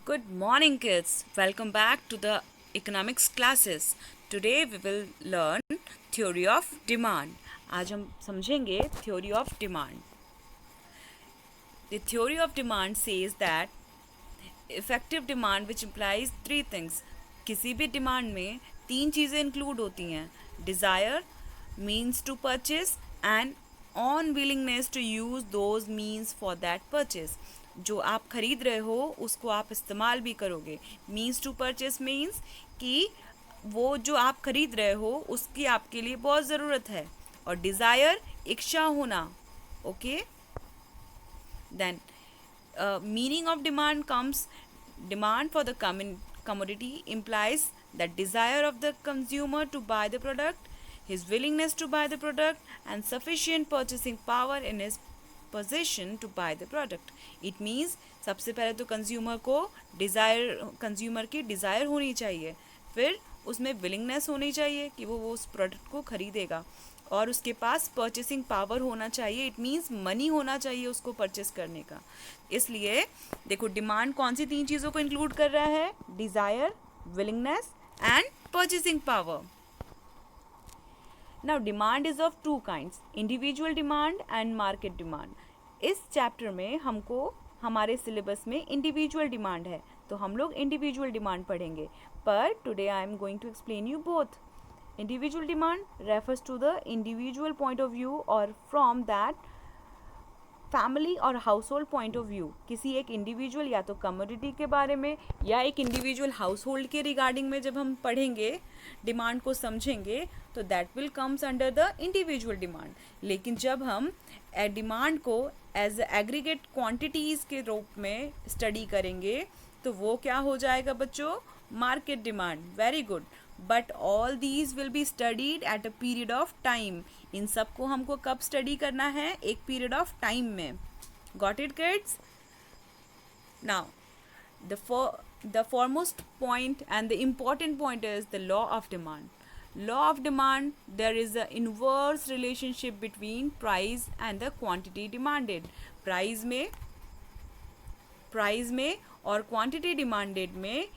Good morning, kids. Welcome back to the economics classes. Today we will learn theory of demand. आज हम समझेंगे theory of demand. The theory of demand says that effective demand which implies three things. किसी भी demand में तीन चीज़ें include होती हैं. Desire, means to purchase and unwillingness to use those means for that purchase. जो आप खरीद रहे हो उसको आप इस्तेमाल भी करोगे. मीन्स टू परचेस मीन्स कि वो जो आप खरीद रहे हो उसकी आपके लिए बहुत ज़रूरत है. और डिज़ायर इच्छा होना. Okay. Then, meaning of demand comes demand for the commodity implies that desire of the consumer to buy the product, his willingness to buy the product, and sufficient purchasing power in his possession to buy the product. It means सबसे पहले तो consumer की desire होनी चाहिए, फिर उसमें willingness होनी चाहिए कि वो उस प्रोडक्ट को खरीदेगा, और उसके पास परचेसिंग पावर होना चाहिए. इट मीन्स मनी होना चाहिए उसको परचेस करने का. इसलिए देखो, डिमांड कौन सी तीन चीज़ों को इंक्लूड कर रहा है? Desire, willingness and purchasing power. Now demand is of two kinds, individual demand and market demand. इस चैप्टर में हमको हमारे सिलेबस में इंडिविजुअल डिमांड है, तो हम लोग इंडिविजुअल डिमांड पढ़ेंगे. पर today I am going to explain you both. Individual demand refers to the individual point of view or from that family और household point of view. किसी एक इंडिविजुअल या तो कमोडिटी के बारे में या एक इंडिविजुअल हाउस होल्ड के रिगार्डिंग में जब हम पढ़ेंगे, डिमांड को समझेंगे, तो that will comes under the individual demand. लेकिन जब हम डिमांड को एज एग्रीगेट क्वांटिटीज़ के रूप में स्टडी करेंगे तो वो क्या हो जाएगा बच्चों? Market demand. Very good. But all these will be studied at a period of time. इन सब को हमको कब स्टडी करना है? एक पीरियड ऑफ टाइम में. Got it kids? Now the foremost point and the important point is the law of demand. Law of demand, there is a inverse relationship between price and the quantity demanded. Price में और quantity demanded में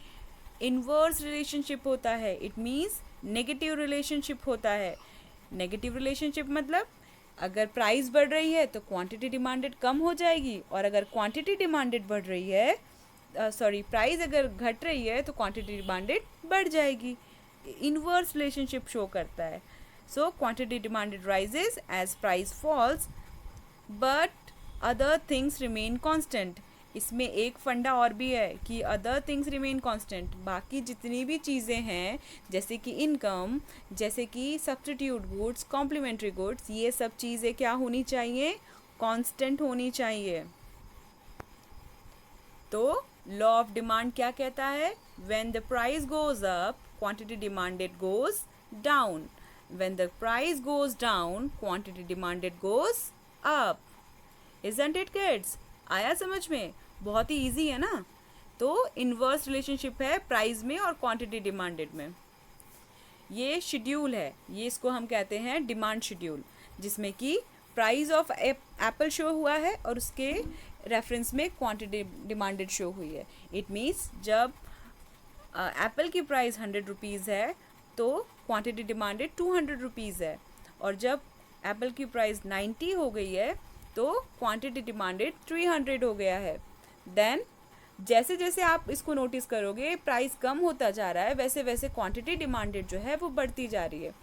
inverse relationship होता है. It means negative relationship होता है. Negative relationship मतलब अगर price बढ़ रही है तो क्वांटिटी डिमांडेड कम हो जाएगी, और अगर क्वांटिटी डिमांडेड बढ़ रही है, प्राइस अगर घट रही है तो क्वांटिटी डिमांडेड बढ़ जाएगी. इन्वर्स रिलेशनशिप शो करता है. So quantity demanded rises as price falls but other things remain constant. इसमें एक फंडा और भी है कि अदर थिंग्स रिमेन कांस्टेंट. बाकी जितनी भी चीज़ें हैं, जैसे कि इनकम, जैसे कि सब्स्टिट्यूट गुड्स, कॉम्प्लीमेंट्री गुड्स, ये सब चीज़ें क्या होनी चाहिए? कांस्टेंट होनी चाहिए. तो लॉ ऑफ डिमांड क्या कहता है? When the price goes up, quantity demanded goes down. When the price goes down, quantity demanded goes up. Isn't it kids? आया समझ में? बहुत ही ईजी है ना. तो इन्वर्स रिलेशनशिप है प्राइस में और क्वांटिटी डिमांडेड में. ये शेड्यूल है, ये इसको हम कहते हैं डिमांड शेड्यूल, जिसमें कि प्राइस ऑफ एप्पल शो हुआ है और उसके रेफरेंस में क्वांटिटी डिमांडेड शो हुई है. इट मीन्स जब एप्पल की प्राइस 100 रुपीज़ है तो क्वांटिटी डिमांडेड 200 रुपीज़ है, और जब एप्पल की प्राइस 90 हो गई है तो क्वांटिटी डिमांडेड 300 हो गया है. देन जैसे जैसे आप इसको नोटिस करोगे प्राइस कम होता जा रहा है, वैसे वैसे क्वांटिटी डिमांडेड जो है वो बढ़ती जा रही है.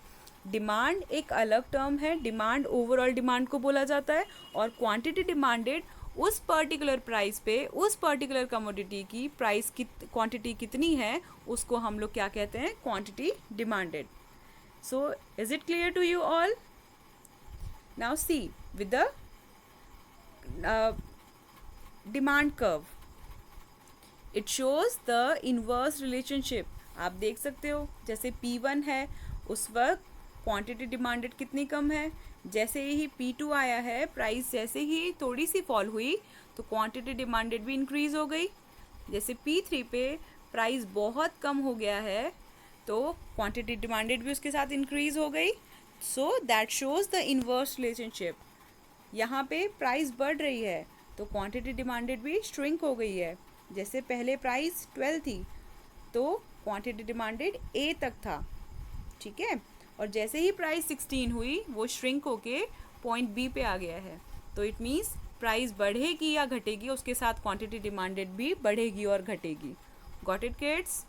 डिमांड एक अलग टर्म है. डिमांड ओवरऑल डिमांड को बोला जाता है, और क्वांटिटी डिमांडेड उस पर्टिकुलर प्राइस पे उस पर्टिकुलर कमोडिटी की प्राइस की क्वांटिटी कितनी है उसको हम लोग क्या कहते हैं? Quantity demanded. So is it clear to you all? Now see with the demand curve, it shows the inverse relationship. आप देख सकते हो जैसे P1 है उस वक्त क्वांटिटी डिमांडेड कितनी कम है. जैसे ही P2 आया है, प्राइस जैसे ही थोड़ी सी फॉल हुई तो क्वांटिटी डिमांडेड भी इंक्रीज हो गई. जैसे P3 पे प्राइस बहुत कम हो गया है तो क्वांटिटी डिमांडेड भी उसके साथ इंक्रीज हो गई. So that shows the inverse relationship. यहाँ पे प्राइस बढ़ रही है तो क्वांटिटी डिमांडेड भी श्रिंक हो गई है. जैसे पहले प्राइस 12 थी तो क्वांटिटी डिमांडेड ए तक था, ठीक है, और जैसे ही प्राइस 16 हुई वो श्रिंक होके पॉइंट बी पे आ गया है। तो इट मीन्स प्राइस बढ़ेगी या घटेगी, उसके साथ क्वांटिटी डिमांडेड भी बढ़ेगी और घटेगी। Got it kids?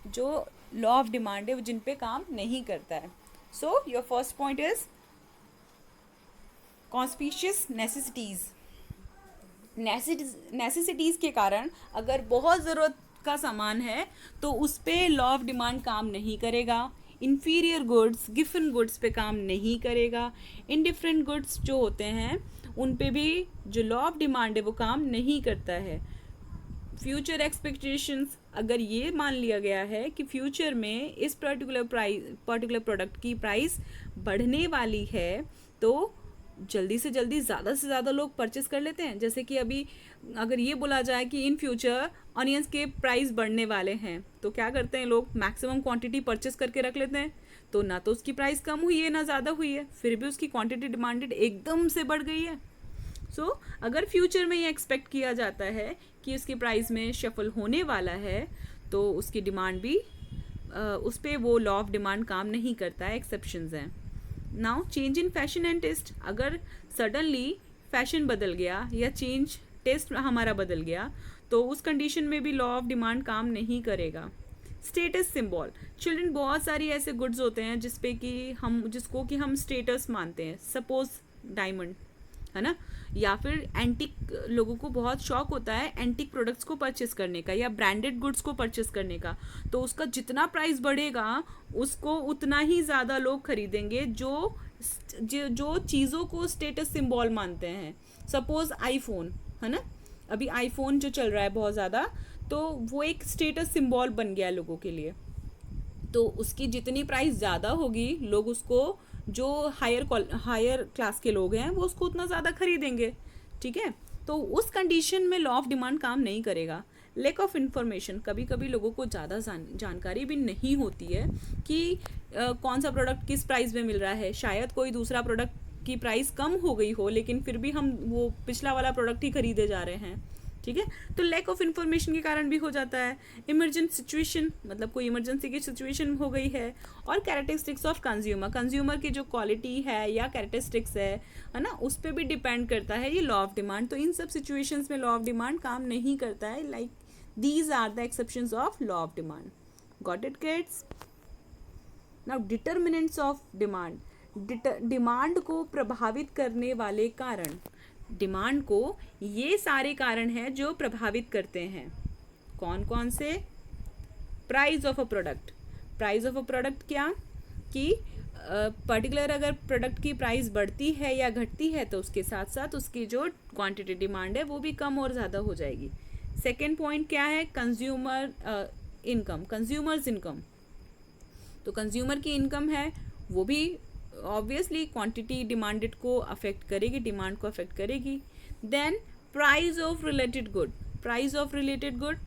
जो लॉ ऑफ डिमांड है वो जिन पे काम नहीं करता है। So your first point is conspicuous necessities. Necessities के कारण अगर बहुत ज़रूरत का सामान है तो उस पर लॉ ऑफ डिमांड काम नहीं करेगा। इन्फीरियर गुड्स, गिफन गुड्स पे काम नहीं करेगा। इनडिफरेंट गुड्स जो होते हैं उन पे भी जो लॉ ऑफ डिमांड है वो काम नहीं करता है। फ्यूचर एक्सपेक्टेशंस, अगर ये मान लिया गया है कि फ्यूचर में इस पर्टिकुलर प्रोडक्ट की प्राइस बढ़ने वाली है तो जल्दी से जल्दी ज़्यादा से ज़्यादा लोग परचेस कर लेते हैं। जैसे कि अभी अगर ये बोला जाए कि इन फ्यूचर ऑनियंस के प्राइस बढ़ने वाले हैं तो क्या करते हैं लोग, मैक्सिमम क्वांटिटी परचेस करके रख लेते हैं। तो ना तो उसकी प्राइस कम हुई है ना ज़्यादा हुई है, फिर भी उसकी क्वांटिटी डिमांडेड एकदम से बढ़ गई है। सो अगर फ्यूचर में ये एक्सपेक्ट किया जाता है कि उसकी प्राइस में शफल होने वाला है तो उसकी डिमांड भी उस पर वो लॉ ऑफ डिमांड काम नहीं करता है, एक्सेप्शंस हैं। Now change in fashion and taste, अगर सडनली फैशन बदल गया या चेंज टेस्ट हमारा बदल गया तो उस कंडीशन में भी लॉ ऑफ डिमांड काम नहीं करेगा। स्टेटस सिंबल, चिल्ड्रन बहुत सारी ऐसे गुड्स होते हैं जिसको कि हम स्टेटस मानते हैं। सपोज डायमंड है ना, या फिर एंटिक, लोगों को बहुत शौक होता है एंटिक प्रोडक्ट्स को परचेस करने का या ब्रांडेड गुड्स को परचेस करने का, तो उसका जितना प्राइस बढ़ेगा उसको उतना ही ज़्यादा लोग खरीदेंगे जो चीज़ों को स्टेटस सिंबल मानते हैं। सपोज आईफोन है ना, अभी आईफोन जो चल रहा है बहुत ज़्यादा, तो वो एक स्टेटस सिंबल बन गया लोगों के लिए। तो उसकी जितनी प्राइस ज़्यादा होगी लोग उसको, जो हायर क्लास के लोग हैं वो उसको उतना ज़्यादा खरीदेंगे, ठीक है। तो उस कंडीशन में लॉ ऑफ डिमांड काम नहीं करेगा। लैक ऑफ इन्फॉर्मेशन, कभी कभी लोगों को ज़्यादा जानकारी भी नहीं होती है कि कौन सा प्रोडक्ट किस प्राइस में मिल रहा है। शायद कोई दूसरा प्रोडक्ट की प्राइस कम हो गई हो लेकिन फिर भी हम वो पिछला वाला प्रोडक्ट ही खरीदे जा रहे हैं, ठीक है। तो लैक ऑफ इन्फॉर्मेशन के कारण भी हो जाता है। इमरजेंट सिचुएशन, मतलब कोई इमरजेंसी की सिचुएशन हो गई है। और कैरेक्टरिस्टिक्स ऑफ कंज्यूमर की जो क्वालिटी है या कैरेक्टरिस्टिक्स है ना, उस पर भी डिपेंड करता है ये लॉ ऑफ डिमांड। तो इन सब सिचुएशंस में लॉ ऑफ डिमांड काम नहीं करता है। Like these are the exceptions of law of demand. Got it kids? Now determinants of demand, demand को प्रभावित करने वाले कारण। डिमांड को ये सारे कारण हैं जो प्रभावित करते हैं। कौन कौन से? Price of a product. Price of a product क्या कि पर्टिकुलर अगर प्रोडक्ट की प्राइस बढ़ती है या घटती है तो उसके साथ साथ उसकी जो क्वांटिटी डिमांड है वो भी कम और ज़्यादा हो जाएगी। सेकेंड पॉइंट क्या है? Consumer income, consumers income. तो कंज्यूमर की इनकम है वो भी ऑब्वियसली क्वांटिटी डिमांडेड को अफेक्ट करेगी, डिमांड को अफेक्ट करेगी। Then price of related good, price of related good,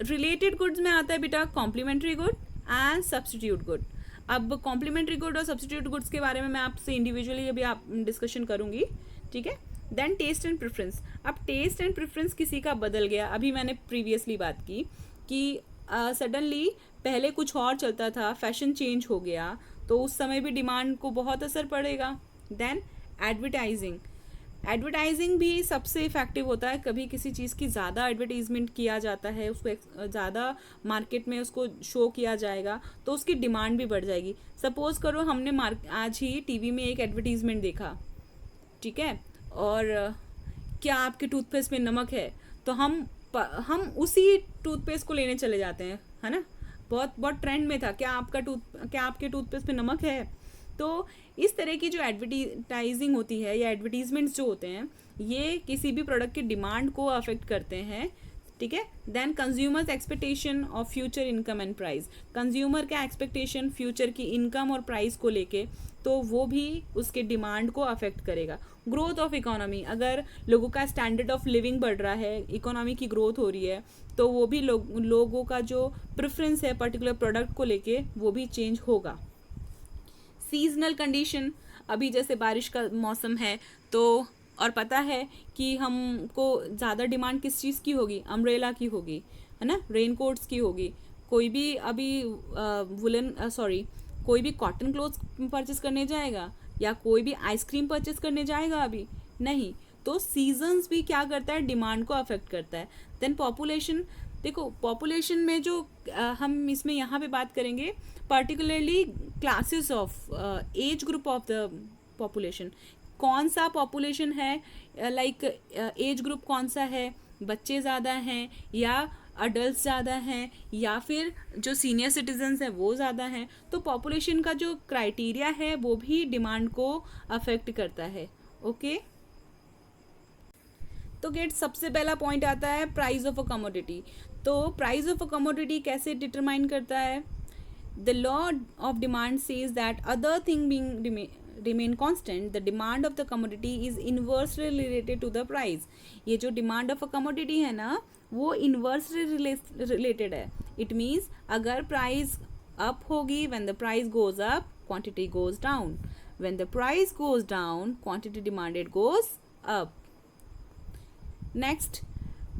related goods में आता है बेटा complementary good and substitute good. अब कॉम्प्लीमेंट्री गुड और सब्स्टिट्यूट गुड्स के बारे में मैं आपसे इंडिविजुअली अभी आप डिस्कशन करूंगी, ठीक है। Then taste and preference. अब टेस्ट एंड प्रेफरेंस किसी का बदल गया, अभी मैंने प्रीवियसली बात की कि सडनली पहले कुछ और चलता था, फैशन चेंज हो गया तो उस समय भी डिमांड को बहुत असर पड़ेगा। देन एडवर्टाइजिंग, एडवर्टाइजिंग भी सबसे इफेक्टिव होता है। कभी किसी चीज़ की ज़्यादा एडवर्टीजमेंट किया जाता है, उसको ज़्यादा मार्केट में उसको शो किया जाएगा तो उसकी डिमांड भी बढ़ जाएगी। सपोज़ करो हमने आज ही टीवी में एक एडवर्टीजमेंट देखा, ठीक है, और क्या आपके टूथपेस्ट में नमक है, तो हम उसी टूथपेस्ट को लेने चले जाते हैं, है ना। बहुत ट्रेंड में था, क्या आपके टूथपेस्ट पे नमक है। तो इस तरह की जो एडवर्टाइजिंग होती है या एडवर्टीजमेंट्स जो होते हैं ये किसी भी प्रोडक्ट की डिमांड को अफेक्ट करते हैं, ठीक है। Then consumers expectation of future income and price, consumer का एक्सपेक्टेशन फ्यूचर की इनकम और प्राइस को लेके, तो वो भी उसके डिमांड को अफेक्ट करेगा। ग्रोथ ऑफ इकोनॉमी, अगर लोगों का स्टैंडर्ड ऑफ लिविंग बढ़ रहा है, इकोनॉमी की ग्रोथ हो रही है, तो वो भी लोगों का जो प्रेफरेंस है पर्टिकुलर प्रोडक्ट को लेके वो भी चेंज होगा। सीजनल कंडीशन, अभी जैसे बारिश का मौसम है तो और पता है कि हमको ज़्यादा डिमांड किस चीज़ की होगी, अम्ब्रेला की होगी, है ना, रेनकोट्स की होगी। कोई भी अभी वुलन सॉरी कोई भी कॉटन क्लोथ्स परचेस करने जाएगा या कोई भी आइसक्रीम परचेस करने जाएगा अभी नहीं। तो सीजन्स भी क्या करता है, डिमांड को अफेक्ट करता है। देन पॉपुलेशन, देखो पॉपुलेशन में जो हम इसमें यहाँ पे बात करेंगे particularly classes of age group of the population. कौन सा पॉपुलेशन है, लाइक एज ग्रुप कौन सा है, बच्चे ज़्यादा हैं या अडल्ट ज़्यादा हैं या फिर जो सीनियर सिटीजन्स हैं वो ज़्यादा हैं। तो पॉपुलेशन का जो क्राइटेरिया है वो भी डिमांड को अफेक्ट करता है। ओके तो गेट सबसे पहला पॉइंट आता है प्राइस ऑफ अ कमोडिटी। तो प्राइस ऑफ अ कमोडिटी कैसे डिटरमाइन करता है, the law of demand says that other thing being remain constant, the demand of the commodity is inversely related to the price। ये जो demand of a commodity है ना वो inversely related है। It means अगर price up होगी, when the price goes up quantity goes down, when the price goes down quantity demanded goes up। Next,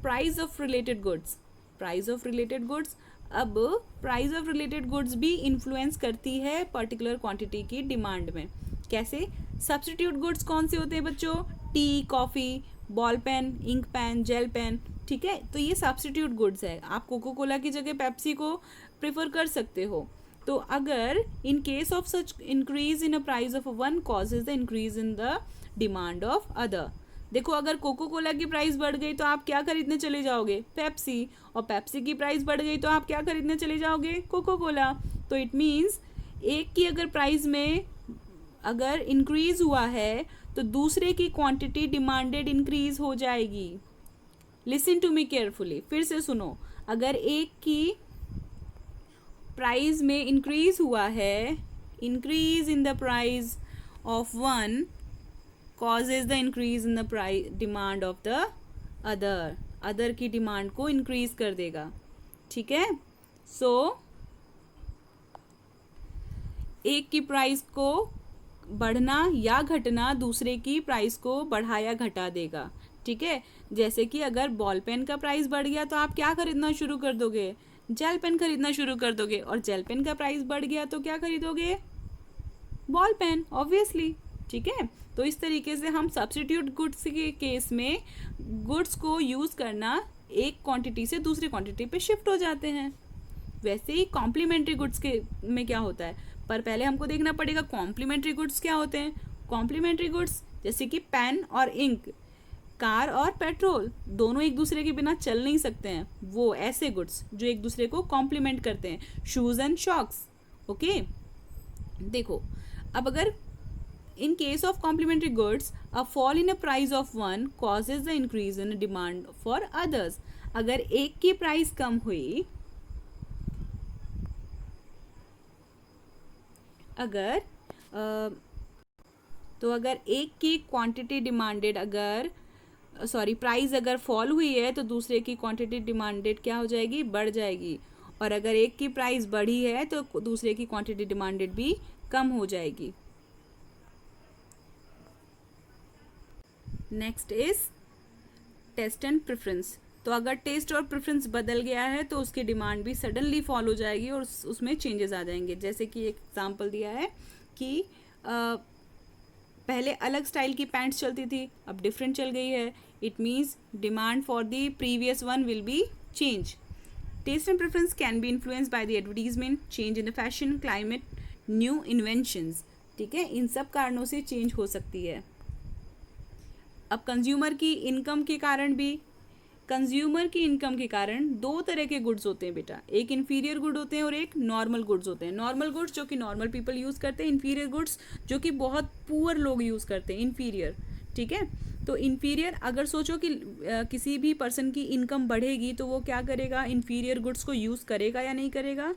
price of related goods। price of related goods, अब price of related goods भी influence करती है particular quantity की demand में। कैसे, substitute goods कौन से होते हैं बच्चों, tea, coffee, ball pen, ink pen, gel pen, ठीक है। तो ये सब्स्टिट्यूट गुड्स है। आप कोको कोला की जगह पेप्सी को प्रेफर कर सकते हो। तो अगर in case of such increase in a price of one causes the increase in the demand of other. देखो अगर कोको कोला की प्राइस बढ़ गई तो आप क्या खरीदने चले जाओगे, पेप्सी, और पेप्सी की प्राइस बढ़ गई तो आप क्या खरीदने चले जाओगे, कोको कोला। तो इट मीन्स एक की अगर प्राइस में अगर इंक्रीज हुआ है तो दूसरे की क्वांटिटी डिमांडेड इंक्रीज हो जाएगी। लिसन टू मी केयरफुली, फिर से सुनो, अगर एक की प्राइस में इंक्रीज हुआ है, increase in the price of one causes the increase in the price demand of the other की डिमांड को इंक्रीज कर देगा, ठीक है। सो एक की प्राइस को बढ़ना या घटना दूसरे की प्राइस को बढ़ा या घटा देगा, ठीक है। जैसे कि अगर बॉल पेन का प्राइस बढ़ गया तो आप क्या खरीदना शुरू कर दोगे, जेल पेन खरीदना शुरू कर दोगे, और जेल पेन का प्राइस बढ़ गया तो क्या खरीदोगे, बॉल पेन, ऑब्वियसली, ठीक है। तो इस तरीके से हम सब्स्टिट्यूट गुड्स के केस में गुड्स को यूज़ करना एक क्वांटिटी से दूसरी क्वांटिटी पे शिफ्ट हो जाते हैं। वैसे ही कॉम्प्लीमेंट्री गुड्स के में क्या होता है, पर पहले हमको देखना पड़ेगा कॉम्प्लीमेंट्री गुड्स क्या होते हैं। कॉम्प्लीमेंट्री गुड्स जैसे कि पेन और इंक, कार और पेट्रोल, दोनों एक दूसरे के बिना चल नहीं सकते हैं। वो ऐसे गुड्स जो एक दूसरे को कॉम्प्लीमेंट करते हैं, शूज़ एंड शॉक्स। ओके देखो, अब अगर in case of complementary goods a fall in a price of one causes the increase in demand for others। अगर एक की प्राइस कम हुई, अगर तो अगर एक की क्वांटिटी डिमांडेड अगर प्राइस अगर फॉल हुई है तो दूसरे की क्वांटिटी डिमांडेड क्या हो जाएगी, बढ़ जाएगी। और अगर एक की प्राइस बढ़ी है तो दूसरे की क्वांटिटी डिमांडेड भी कम हो जाएगी। Next is taste and preference. तो अगर टेस्ट और प्रेफरेंस बदल गया है तो उसकी डिमांड भी सडनली फॉल हो जाएगी और उसमें चेंजेस आ जाएंगे। जैसे कि एक एग्जांपल दिया है कि पहले अलग स्टाइल की पैंट्स चलती थी, अब डिफरेंट चल गई है। It means demand for the previous one will be change. Taste and preference can be influenced by the advertisement, change in the fashion, climate, new inventions, ठीक है। इन सब कारणों से चेंज हो सकती है। अब कंज्यूमर की इनकम के कारण दो तरह के गुड्स होते हैं बेटा, एक इन्फीरियर गुड होते हैं और एक नॉर्मल गुड्स होते हैं। नॉर्मल गुड्स जो कि नॉर्मल पीपल यूज़ करते हैं, इन्फीरियर गुड्स जो कि बहुत पुअर लोग यूज़ करते हैं, इन्फीरियर, ठीक है। तो इन्फीरियर, अगर सोचो कि किसी भी पर्सन की इनकम बढ़ेगी तो वो क्या करेगा, इन्फीरियर गुड्स को यूज़ करेगा या नहीं करेगा,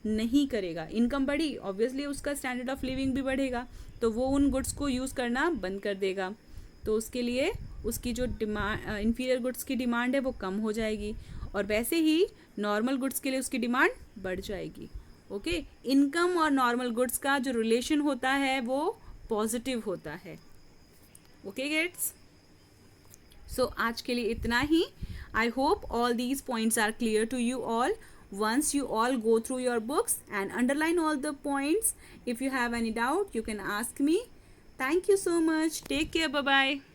नहीं करेगा। इनकम बढ़ी, ऑब्वियसली उसका स्टैंडर्ड ऑफ लिविंग भी बढ़ेगा, तो वो उन गुड्स को यूज़ करना बंद कर देगा। तो उसके लिए उसकी जो डिमांड इन्फीरियर गुड्स की डिमांड है वो कम हो जाएगी, और वैसे ही नॉर्मल गुड्स के लिए उसकी डिमांड बढ़ जाएगी। ओके, इनकम और नॉर्मल गुड्स का जो रिलेशन होता है वो पॉजिटिव होता है। ओके गेट्स, सो आज के लिए इतना ही. I hope all these points are clear to you all. Once you all go through your books and underline all the points, if you have any doubt, you can ask me. Thank you so much. Take care. Bye bye.